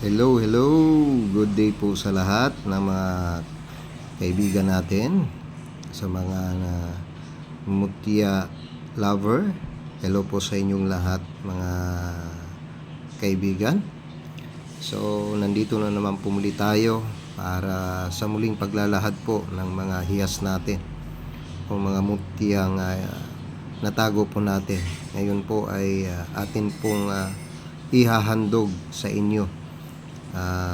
Hello, hello. Good day po sa lahat ng mga kaibigan natin, sa mga mutya lover. Hello po sa inyong lahat, mga kaibigan. So, nandito na naman po muli tayo para sa muling paglalahad po ng mga hiyas natin, o mga mutyang natago po natin. Ngayon po ay atin pong ihahandog sa inyo,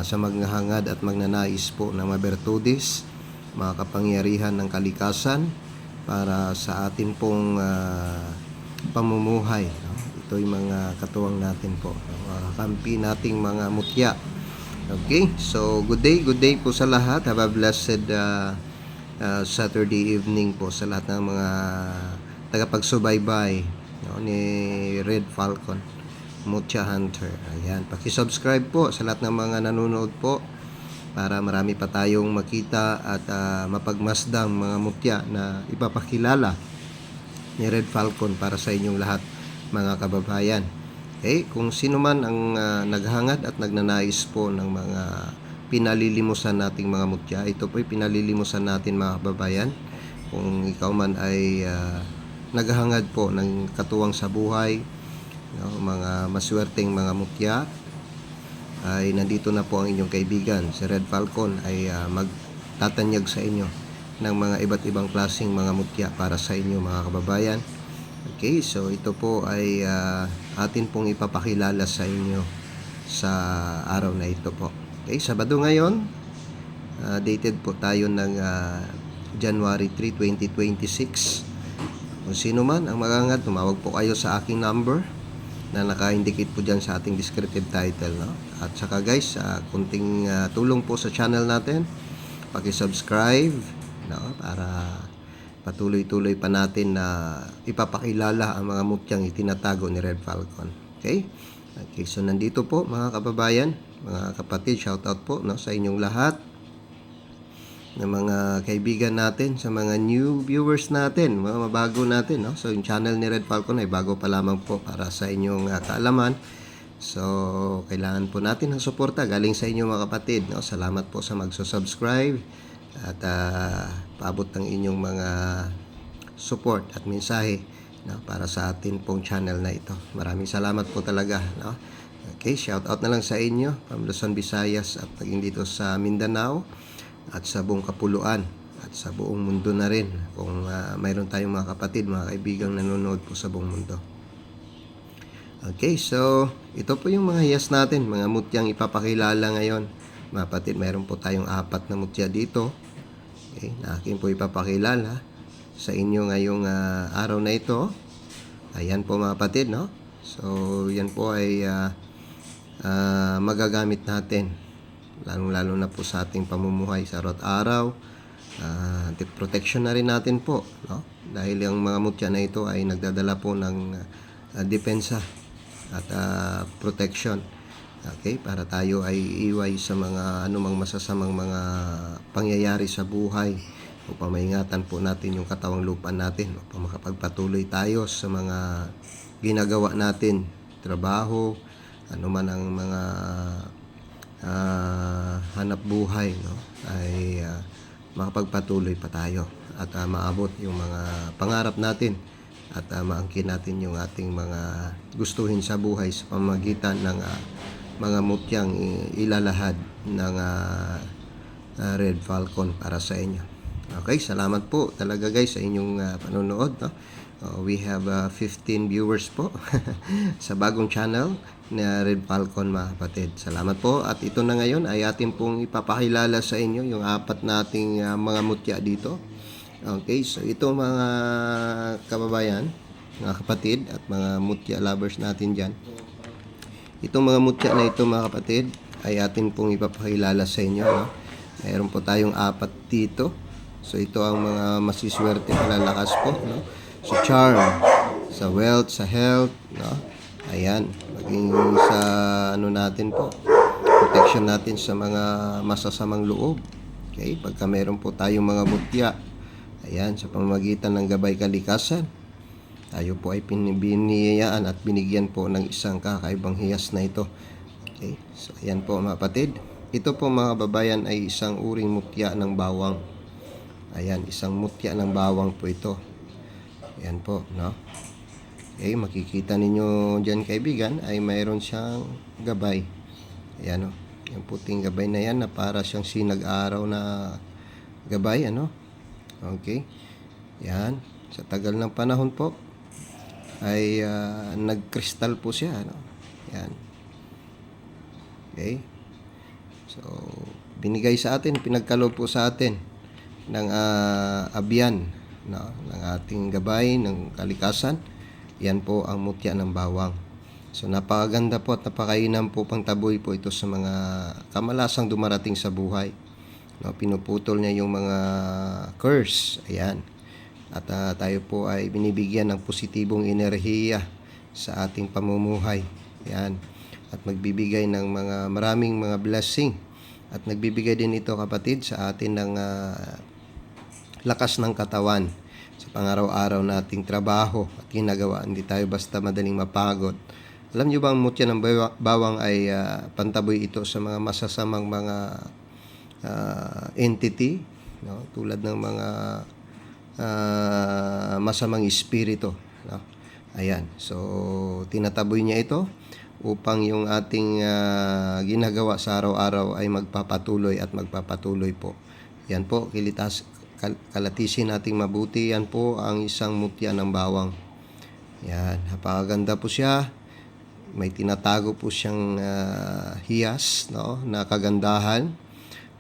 sa maghahangad at magnanais po ng mabertudis, mga kapangyarihan ng kalikasan para sa atin pong pamumuhay. Ito'y mga katuwang natin po, kampi nating mga mutya. Okay, so good day po sa lahat. Have a blessed Saturday evening po sa lahat ng mga tagapagsubaybay ni Red Falcon Mutya Hunter. Ayan, paki-subscribe po sa lahat ng mga nanonood po para marami pa tayong makita at mapagmasdang mga mutya na ipapakilala ni Red Falcon para sa inyong lahat, mga kababayan. Okay, kung sino man ang naghangad at nagnanais po ng mga pinalilimusan nating mga mutya, ito po'y pinalilimusan natin, mga kababayan. Kung ikaw man ay naghangad po ng katuwang sa buhay, mga maswerteng mga mutya, ay nandito na po ang inyong kaibigan, si Red Falcon, ay magtatanyag sa inyo ng mga iba't ibang klaseng mga mutya para sa inyo, mga kababayan. Okay, so ito po ay atin pong ipapakilala sa inyo sa araw na ito po. Okay, Sabado ngayon, dated po tayo ng January 3, 2026. Kung sino man ang magangad, tumawag po kayo sa aking number na naka-indicate po dyan sa ating descriptive title, no? At saka guys, kunting tulong po sa channel natin, paki-subscribe, no? Para patuloy-tuloy pa natin na ipapakilala ang mga mutyang itinatago ni Red Falcon. Okay, so nandito po, mga kababayan, mga kapatid, shout out po, no, sa inyong lahat ng mga kaibigan natin, sa mga new viewers natin, mga mabago natin, no? So yung channel ni Red Falcon ay bago pa lamang po para sa inyong kaalaman. So kailangan po natin ng suporta galing sa inyo, mga kapatid, no? Salamat po sa magsusubscribe at paabot ng inyong mga support at mensahe, no, para sa atin pong channel na ito. Maraming salamat po talaga, no? Okay, shout out na lang sa inyo from Luzon, Visayas at naging dito sa Mindanao at sa buong Kapuluan at sa buong mundo na rin, kung mayroon tayong mga kapatid, mga kaibigang nanonood po sa buong mundo. Okay, so ito po yung mga hiyas natin, mga mutyang ipapakilala ngayon, mga kapatid. Mayroon po tayong 4 na mutya dito, okay, na akin po ipapakilala sa inyo ngayong araw na ito. Ayan po, mga kapatid, no? So yan po ay magagamit natin lalong-lalo na po sa ating pamumuhay sa araw-araw. Protection na rin natin po, no? Dahil yung mga mutya na ito ay nagdadala po ng depensa at protection, okay, para tayo ay iway sa mga anumang masasamang mga pangyayari sa buhay, upang maingatan po natin yung katawang lupa natin, upang makapagpatuloy tayo sa mga ginagawa natin, trabaho, anuman ang mga hanap buhay, no, ay makapagpatuloy pa tayo at maabot yung mga pangarap natin at maangkin natin yung ating mga gustuhin sa buhay sa pamamagitan ng mga mutyang ilalahad ng Red Falcon para sa inyo. Okay, salamat po talaga guys sa inyong panonood, no? We have 15 viewers po sa bagong channel na Red Falcon, mga kapatid. Salamat po. At ito na ngayon ay atin pong ipapakilala sa inyo yung 4 nating mga mutya dito. Okay, so ito, mga kababayan, mga kapatid at mga mutya lovers natin dyan, itong mga mutya na ito, mga kapatid, ay atin pong ipapakilala sa inyo, no? Mayroon po tayong 4 dito. So ito ang mga masiswerte, malalakas po, no? Sa charm, sa wealth, sa health, no? Ayan, maging sa ano natin po, protection natin sa mga masasamang loob. Okay, pagka meron po tayong mga mutya, ayan, sa pamamagitan ng gabay kalikasan, tayo po ay biniyayaan at binigyan po ng isang kakaibang hiyas na ito. Okay, so ayan po mga kapatid. Ito po mga kababayan ay isang uring mutya ng bawang. Ayan, isang mutya ng bawang po ito. Ayan po, no? Okay, makikita ninyo dyan kaibigan ay mayroon siyang gabay. Ayan o, yung puting gabay na yan na para siyang sinag-araw na gabay, ano? Okay, yan. Sa tagal ng panahon po ay nagkristal po siya, ano? Yan. Okay, so binigay sa atin, pinagkaloob po sa atin ng abyan, no? Ng ating gabay, ng kalikasan. Yan po ang mutya ng bawang. So napakaganda po at napakainam po pang taboy po ito sa mga kamalasang dumarating sa buhay. No, pinuputol niya yung mga curse. Ayan. At tayo po ay binibigyan ng positibong enerhiya sa ating pamumuhay. Ayan. At magbibigay ng mga maraming mga blessing. At nagbibigay din ito kapatid sa atin ng lakas ng katawan sa pangaraw-araw nating trabaho at ginagawa. Hindi tayo basta madaling mapagod. Alam niyo ba ang mutya ng bawang ay pantaboy ito sa mga masasamang mga entity, no? Tulad ng mga masamang espiritu, no? Ayan, so tinataboy niya ito upang yung ating ginagawa sa araw-araw ay magpapatuloy at magpapatuloy po. Yan po, kalatisin nating mabuti. Yan po ang isang mutya ng bawang. Yan, napakaganda po siya. May tinatago po siyang hiyas, no, na kagandahan.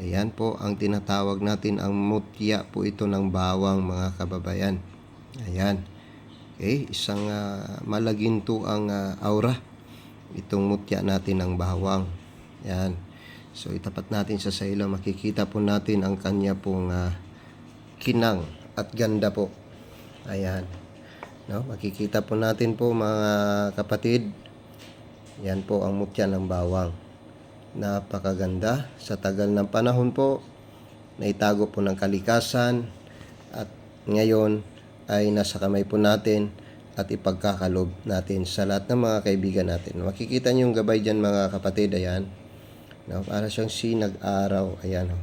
Ayan po ang tinatawag natin, ang mutya po ito ng bawang mga kababayan. Ayan. Okay, isang malaginto ang aura itong mutya natin ng bawang. Ayan. So itapat natin sa ilaw, makikita po natin ang kanya pong kinang at ganda po. Ayan. No, makikita po natin po mga kapatid. Yan po ang mutya ng bawang. Napakaganda. Sa tagal ng panahon po, naitago po ng kalikasan at ngayon ay nasa kamay po natin at ipagkakalob natin sa lahat ng mga kaibigan natin. Makikita niyo yung gabay dyan mga kapatid. Ayan. No, para siyang sinag-araw. Ayan o.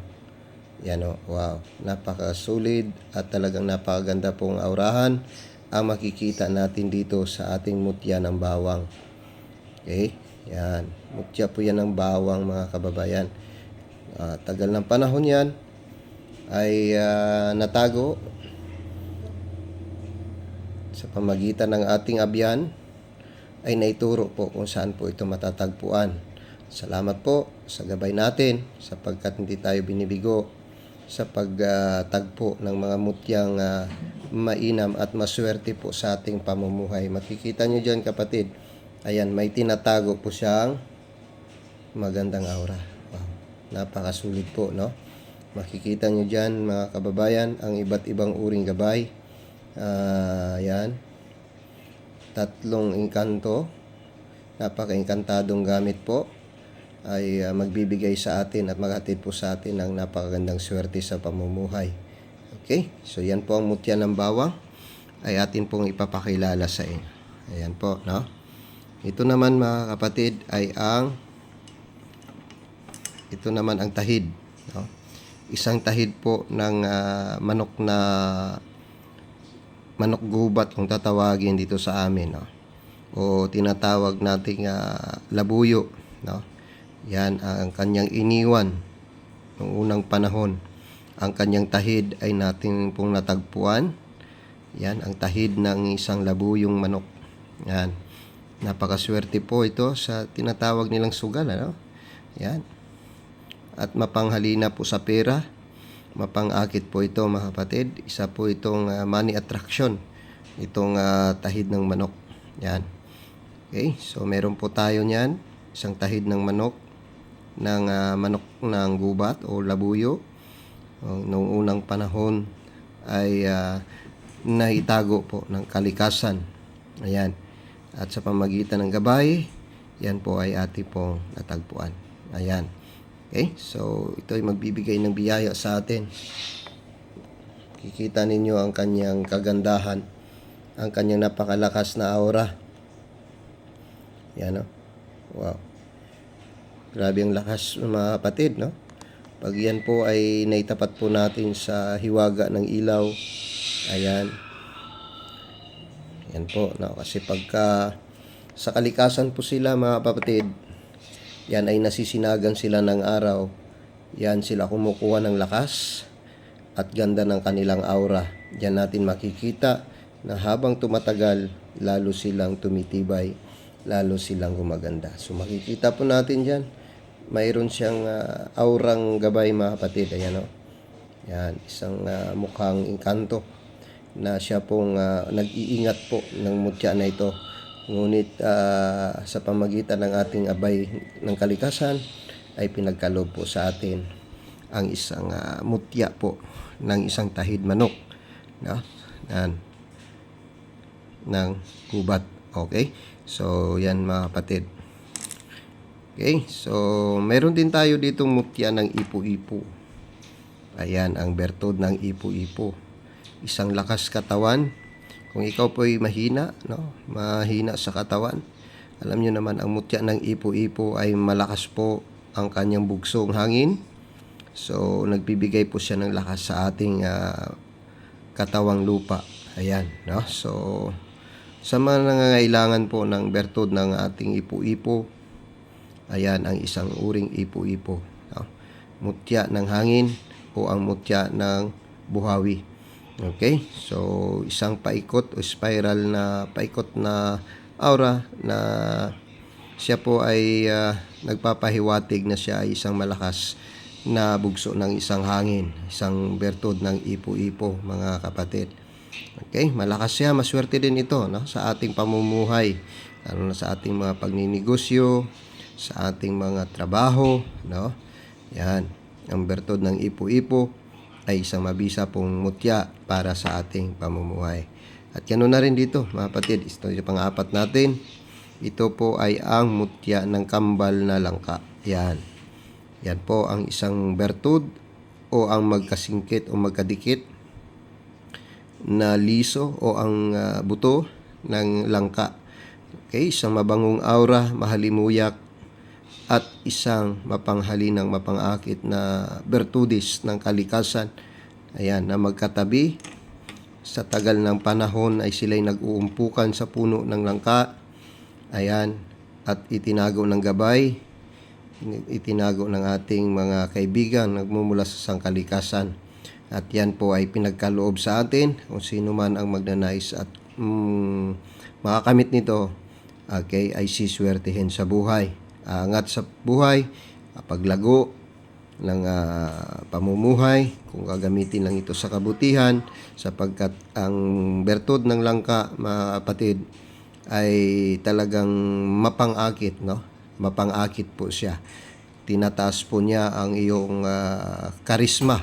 Yan o. Wow. Napakasulid at talagang napakaganda pong aurahan ang makikita natin dito sa ating mutya ng bawang. Okay. Yan. Mutya po yan ng bawang mga kababayan. Tagal ng panahon yan ay natago sa pamagitan ng ating abyan ay naituro po kung saan po ito matatagpuan. Salamat po sa gabay natin sapagkat hindi tayo binibigo sa pagtagpo ng mga mutyang mainam at maswerte po sa ating pamumuhay. Makikita nyo dyan kapatid. Ayan, may tinatago po siyang magandang aura. Wow. Napakasulit po, no? Makikita nyo dyan mga kababayan ang iba't ibang uring gabay. Ayan. 3 engkanto. Napaka-engkantadong gamit po ay magbibigay sa atin at maghatid po sa atin ng napakagandang swerte sa pamumuhay. Okay? So yan po ang mutya ng bawang ay atin pong ipapakilala sa inyo. Ayan po, no? Ito naman mga kapatid ay ito naman ang tahid, no? Isang tahid po ng manok gubat kung tatawagin dito sa amin, no? O tinatawag nating labuyo, no? Yan ang kanyang iniwan noong unang panahon. Ang kanyang tahid ay natin pong natagpuan. Yan ang tahid ng isang labuyong manok. Yan. Napakaswerte po ito sa tinatawag nilang sugal, ano? Yan. At mapanghalina po sa pera. Mapangakit po ito mga kapatid. Isa po itong money attraction. Itong tahid ng manok. Yan. Okay, so meron po tayo niyan. Isang tahid ng manok. Ng manok ng gubat o labuyo. Noong unang panahon ay naitago po ng kalikasan. Ayan. At sa pamagitan ng gabay, yan po ay ating pong natagpuan. Ayan. Okay, so ito ay magbibigay ng biyaya sa atin. Kikita ninyo ang kanyang kagandahan, ang kanyang napakalakas na aura. Yan o. Wow. Grabe ang lakas mga kapatid, no? Pag yan po ay naitapat po natin sa hiwaga ng ilaw, ayan. Yan po, no? Kasi pagka sa kalikasan po sila mga kapatid, yan ay nasisinagan sila ng araw. Yan sila kumukuha ng lakas at ganda ng kanilang aura. Yan natin makikita na habang tumatagal, lalo silang tumitibay, lalo silang gumaganda. So makikita po natin dyan, mayroon siyang aurang gabay mga kapatid. Ayan o. Yan, isang mukhang engkanto na siya pong nag-iingat po ng mutya na ito. Ngunit sa pamagitan ng ating abay ng kalikasan ay pinagkaloob po sa atin ang isang mutya po ng isang tahid manok, no? Yan, ng kubat. Okay? So, yan mga kapatid. Okay? So, meron din tayo ditong mutya ng ipo-ipo. Ayan, ang bertud ng ipo-ipo. Isang lakas katawan. Kung ikaw po ay mahina, no? Mahina sa katawan, alam nyo naman, ang mutya ng ipo-ipo ay malakas po ang kanyang bugsong hangin. So, nagbibigay po siya ng lakas sa ating katawang lupa. Ayan, no? So, sa mga nangangailangan po ng bertud ng ating ipo-ipo, ayan ang isang uring ipo-ipo, no? Mutya ng hangin o ang mutya ng buhawi. Okay? So, isang paikot o spiral na paikot na aura na siya po ay nagpapahiwatig na siya ay isang malakas na bugso ng isang hangin, isang bertud ng ipo-ipo mga kapatid. Okay? Malakas siya, maswerte din ito, no? Sa ating pamumuhay, lalo na sa ating mga pagninegosyo, sa ating mga trabaho, no? Yan, ang bertud ng ipo-ipo ay isang mabisa pong mutya para sa ating pamumuhay. At ganoon na rin dito, mga kapatid. Ito yung pang-apat natin. Ito po ay ang mutya ng kambal na langka. Yan. Yan po ang isang bertud o ang magkasingkit o magkadikit na liso o ang buto ng langka. Okay, isang mabangong aura, mahalimuyak, at isang mapanghalinang mapangakit na bertudis ng kalikasan. Ayan, na magkatabi. Sa tagal ng panahon ay sila'y nag-uumpukan sa puno ng langka. Ayan, at itinago ng gabay, itinago ng ating mga kaibigan nagmumula sa sangkalikasan. At yan po ay pinagkaloob sa atin kung sino man ang magnanais at makakamit nito, okay, ay siswertehin sa buhay. Angat sa buhay, paglago ng pamumuhay, kung gagamitin lang ito sa kabutihan, sapagkat ang bertud ng langka, mga kapatid, ay talagang mapangakit, no? Mapangakit po siya. Tinataas po niya ang iyong karisma.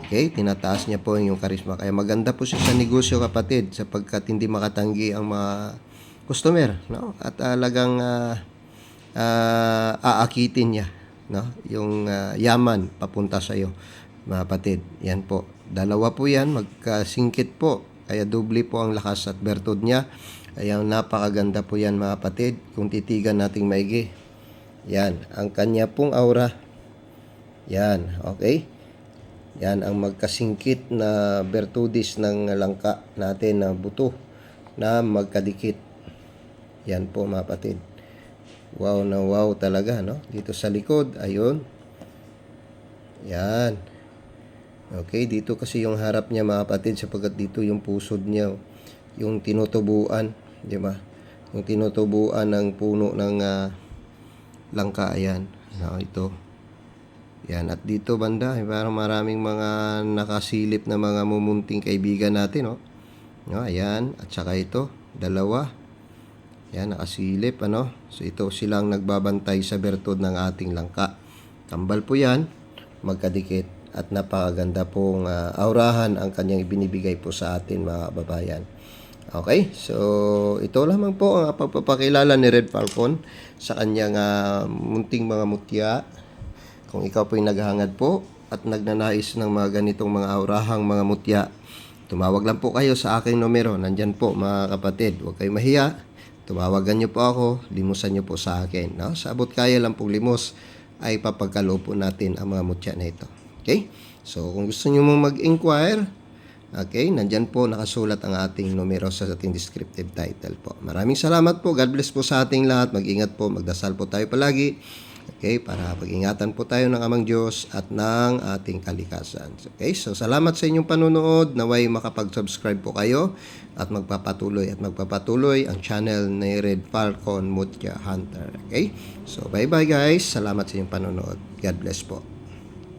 Okay? Tinataas niya po ang iyong karisma. Kaya maganda po siya sa negosyo, kapatid, sapagkat hindi makatanggi ang mga customer, no? At talagang aakitin niya, no? Yung yaman papunta sa iyo, mga kapatid. Yan po. Dalawa po yan, magkasingkit po. Kaya doble po ang lakas at bertud niya. Kaya napakaganda po yan, mga kapatid, kung titigan nating maigi. Yan, ang kanya pong aura. Yan, okay? Yan ang magkasingkit na bertudis ng langka natin na buto na magkadikit. Yan po, mga kapatid. Wow na wow talaga, no? Dito sa likod, ayun. Yan. Okay, dito kasi yung harap niya, mga kapatid, sapagkat dito yung pusod niya, yung tinutubuan, di ba? Yung tinutubuan ng puno ng langka, ayan. No, ito. Yan, at dito banda, parang maraming mga nakasilip na mga mumunting kaibigan natin, no? No, ayan, at saka ito, dalawa. Yan, nakasilip, ano? So, ito silang nagbabantay sa bertud ng ating langka. Kambal po yan, magkadikit, at napakaganda pong aurahan ang kanyang ibinibigay po sa atin, mga kababayan. Okay, so ito lamang po ang pagpapakilala ni Red Falcon sa kanyang munting mga mutya. Kung ikaw po ay naghahangad po at nagnanais ng mga ganitong mga aurahang mga mutya, tumawag lang po kayo sa aking numero. Nandyan po, mga kapatid. Huwag kayong mahiya. Tumawagan nyo po ako, limusan nyo po sa akin. No? Sa abot kaya lang pong limos, ay papagkaloob po natin ang mga mutya na ito. Okay? So, kung gusto nyo mong mag-inquire, okay, nandyan po nakasulat ang ating numero sa ating descriptive title po. Maraming salamat po. God bless po sa ating lahat. Mag-ingat po. Magdasal po tayo palagi. Okay, para pag-ingatan po tayo ng Amang Diyos at ng ating kalikasan. Okay, so salamat sa inyong panunood. Naway makapag-subscribe po kayo at magpapatuloy ang channel ni Red Falcon Mutya Hunter. Okay, so bye-bye guys. Salamat sa inyong panunood. God bless po.